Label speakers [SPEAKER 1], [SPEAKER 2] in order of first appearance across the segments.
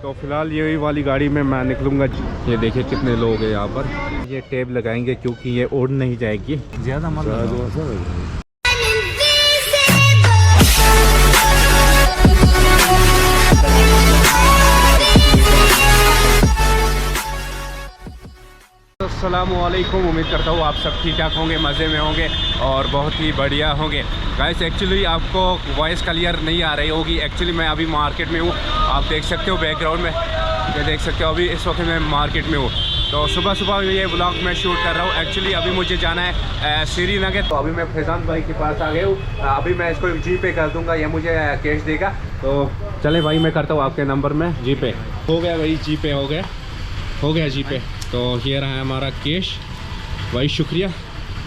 [SPEAKER 1] तो फिलहाल यही वाली गाड़ी में मैं निकलूँगा। ये देखिए कितने लोग हैं यहाँ पर। ये टेप लगाएंगे क्योंकि ये उड़ नहीं जाएगी ज़्यादा मत। अस्सलामुअलैकुम, उम्मीद करता हूँ आप सब ठीक ठाक होंगे, मज़े में होंगे और बहुत ही बढ़िया होंगे। गाइस एक्चुअली आपको वॉइस क्लियर नहीं आ रही होगी। एक्चुअली मैं अभी मार्केट में हूँ, आप देख सकते हो बैकग्राउंड में, ये देख सकते हो। अभी इस वक्त मैं मार्केट में हूँ, तो सुबह सुबह ये व्लॉग मैं शूट कर रहा हूँ। एक्चुअली अभी मुझे जाना है श्रीनगर, तो अभी मैं फैज़ान भाई के पास आ गया हूँ। अभी मैं इसको जी पे कर दूँगा, ये मुझे कैश देगा। तो चले भाई, मैं करता हूँ आपके नंबर में जी पे। हो गया भाई, जी पे हो गया जी पे। तो ये रहा है हमारा कैश भाई, शुक्रिया।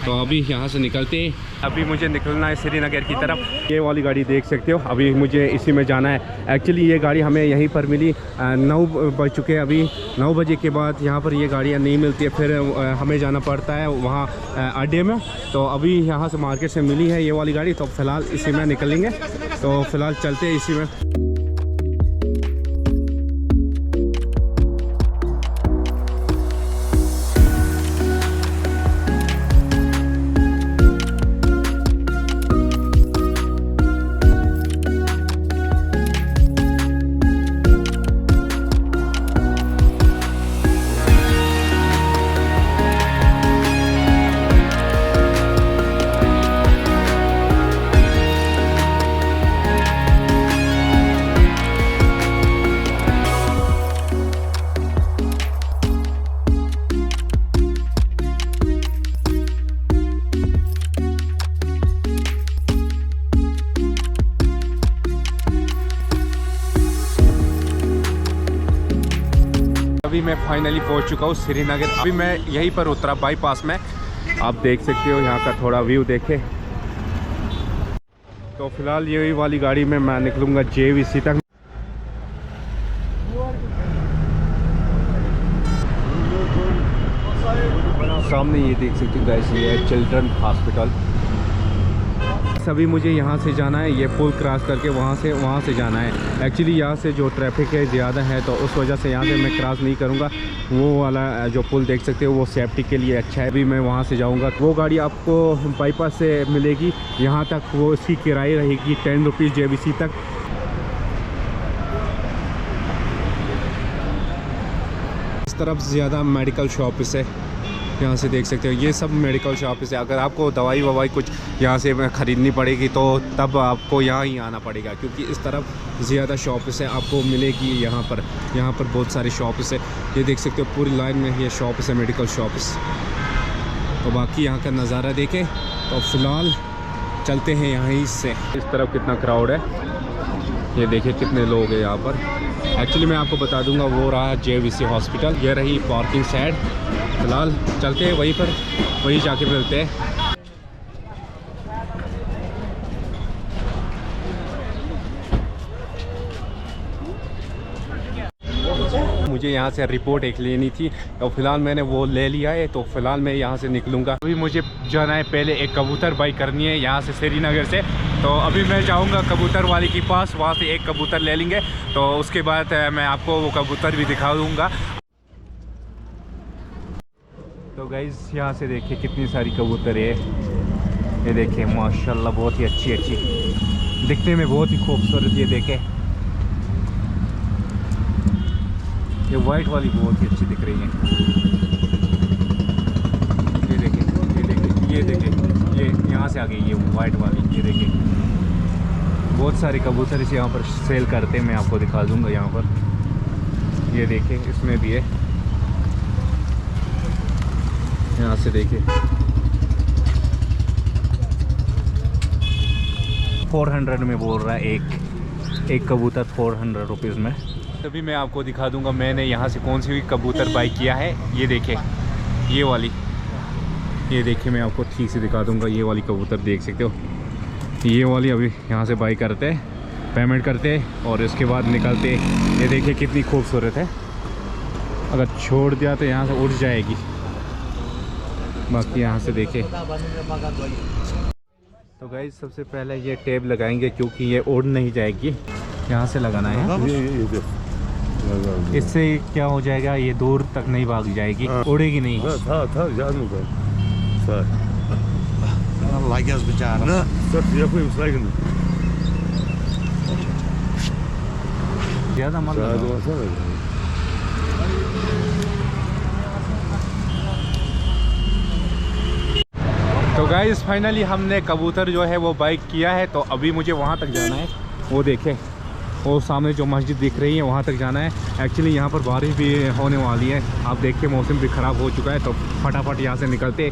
[SPEAKER 1] तो अभी यहाँ से निकलते हैं। अभी मुझे निकलना है श्रीनगर की तरफ। ये वाली गाड़ी देख सकते हो, अभी मुझे इसी में जाना है। एक्चुअली ये गाड़ी हमें यहीं पर मिली, 9 बज चुके हैं। अभी 9 बजे के बाद यहाँ पर ये गाड़ियाँ नहीं मिलती है, फिर हमें जाना पड़ता है वहाँ अड्डे में। तो अभी यहाँ से मार्केट से मिली है ये वाली गाड़ी, तो फ़िलहाल इसी में निकलेंगे। तो फ़िलहाल चलते हैं इसी में। अभी मैं फाइनली पहुंच चुका हूं श्रीनगर। अभी मैं यहीं पर उतरा बाईपास में, आप देख सकते हो यहाँ का थोड़ा व्यू देखे। तो फिलहाल यही वाली गाड़ी में मैं निकलूंगा JVC तक। सामने ये देख सकते हो गाइस, ये है चिल्ड्रन हॉस्पिटल। अभी मुझे यहाँ से जाना है, ये पुल क्रॉस करके वहाँ से जाना है। एक्चुअली यहाँ से जो ट्रैफिक है ज़्यादा है, तो उस वजह से यहाँ से मैं क्रॉस नहीं करूँगा। वो वाला जो पुल देख सकते हो वो सेफ्टी के लिए अच्छा है। अभी मैं वहाँ से जाऊँगा। वो गाड़ी आपको बाईपास से मिलेगी यहाँ तक, वो इसकी किराया रहेगी 10 रुपीज़ JVC तक। इस तरफ ज़्यादा मेडिकल शॉप है, यहाँ से देख सकते हो ये सब मेडिकल शॉप है। अगर आपको दवाई ववाई कुछ यहाँ से ख़रीदनी पड़ेगी तो तब आपको यहाँ ही आना पड़ेगा, क्योंकि इस तरफ ज़्यादा शॉप्स है आपको मिलेगी। यहाँ पर बहुत सारे शॉप्स है, ये देख सकते हो पूरी लाइन में ये शॉप्स है, मेडिकल शॉप्स। तो बाकी यहाँ का नज़ारा देखें। तो फ़िलहाल चलते हैं यहीं से। इस तरफ कितना क्राउड है, ये देखिए कितने लोग हैं यहाँ पर। एक्चुअली मैं आपको बता दूंगा, वो रहा JVC हॉस्पिटल, ये रही पार्किंग साइड। फिलहाल चलते हैं वहीं पर, वहीं जाके मिलते हैं। मुझे यहाँ से रिपोर्ट एक लेनी थी, तो फिलहाल मैंने वो ले लिया है। तो फिलहाल मैं यहाँ से निकलूँगा। अभी मुझे जाना है, पहले एक कबूतर बाई करनी है यहाँ से श्रीनगर से। तो अभी मैं जाऊँगा कबूतर वाली के पास, वहाँ से एक कबूतर ले लेंगे। तो उसके बाद मैं आपको वो कबूतर भी दिखा दूँगा। तो गाइस यहाँ से देखिए कितनी सारी कबूतर है, ये देखिए माशाल्लाह, बहुत ही अच्छी दिखने में, बहुत ही खूबसूरत। ये देखें, ये वाइट वाली बहुत ही अच्छी दिख रही है। ये देखें, ये यहाँ से आ गई ये वाइट वाली। ये देखें बहुत सारे कबूतर इसे यहाँ पर सेल करते हैं, मैं आपको दिखा दूँगा यहाँ पर। ये देखें इसमें भी है, यहाँ से देखिए 400 में बोल रहा है एक कबूतर 400 रुपीज़ में। तभी मैं आपको दिखा दूंगा मैंने यहाँ से कौन सी कबूतर बाई किया है। ये देखें ये वाली, ये देखिए मैं आपको ठीक से दिखा दूंगा। ये वाली कबूतर देख सकते हो, ये वाली अभी यहाँ से बाई करते हैं, पेमेंट करते और इसके बाद निकलते। ये देखिए कितनी खूबसूरत है, अगर छोड़ दिया तो यहाँ से उड़ जाएगी। बाकी यहाँ से देखे। तो गाइस सबसे पहले ये टेप लगाएंगे क्योंकि ये उड़ नहीं जाएगी, यहाँ से लगाना है। इससे क्या हो जाएगा, ये दूर तक नहीं भाग जाएगी, उड़ेगी नहीं। ज़्यादा मत लगाओ। तो गाइस फाइनली हमने कबूतर जो है वो बाइक किया है, तो अभी मुझे वहाँ तक जाना है। वो देखें, वो सामने जो मस्जिद दिख रही है वहाँ तक जाना है। एक्चुअली यहाँ पर बारिश भी होने वाली है, आप देखिए मौसम भी ख़राब हो चुका है, तो फटाफट यहाँ से निकलते।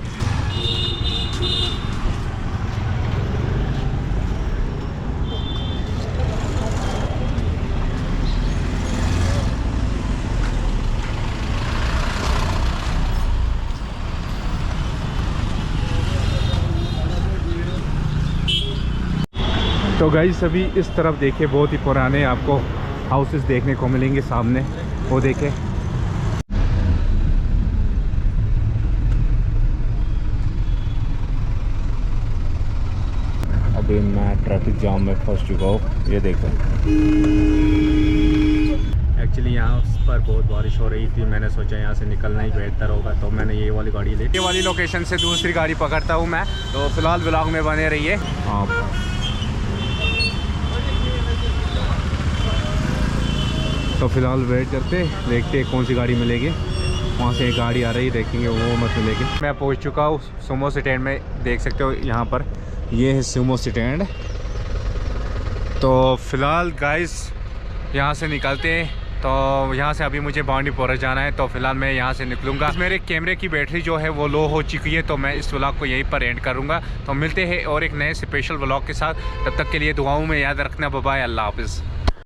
[SPEAKER 1] तो गाइस अभी इस तरफ देखिए, बहुत ही पुराने आपको हाउसेस देखने को मिलेंगे सामने। वो देखें, अभी मैं ट्रैफिक जाम में फंस चुका हूँ। ये देखें, एक्चुअली यहाँ पर बहुत बारिश हो रही थी, मैंने सोचा यहाँ से निकलना ही बेहतर होगा, तो मैंने ये वाली गाड़ी ली। ये वाली लोकेशन से दूसरी गाड़ी पकड़ता हूँ मैं। तो फिलहाल व्लॉग में बने रहिए आप। तो फिलहाल वेट करते, देखते कौन सी गाड़ी मिलेगी। वहाँ से एक गाड़ी आ रही, देखेंगे वो मत मिलेगी। मैं पहुँच चुका हूँ सुमो स्टैंड में, देख सकते हो यहाँ पर, ये है सुमो स्टैंड। तो फिलहाल गाइस यहाँ से निकलते हैं। तो यहाँ से अभी मुझे बांडीपोरा जाना है, तो फिलहाल मैं यहाँ से निकलूँगा। मेरे कैमरे की बैटरी जो है वो लो हो चुकी है, तो मैं इस व्लॉग को यहीं पर एंड करूँगा। तो मिलते हैं और एक नए स्पेशल व्लॉग के साथ, तब तक के लिए दुआओं में याद रखना। बाय बाय, अल्लाह हाफिज़।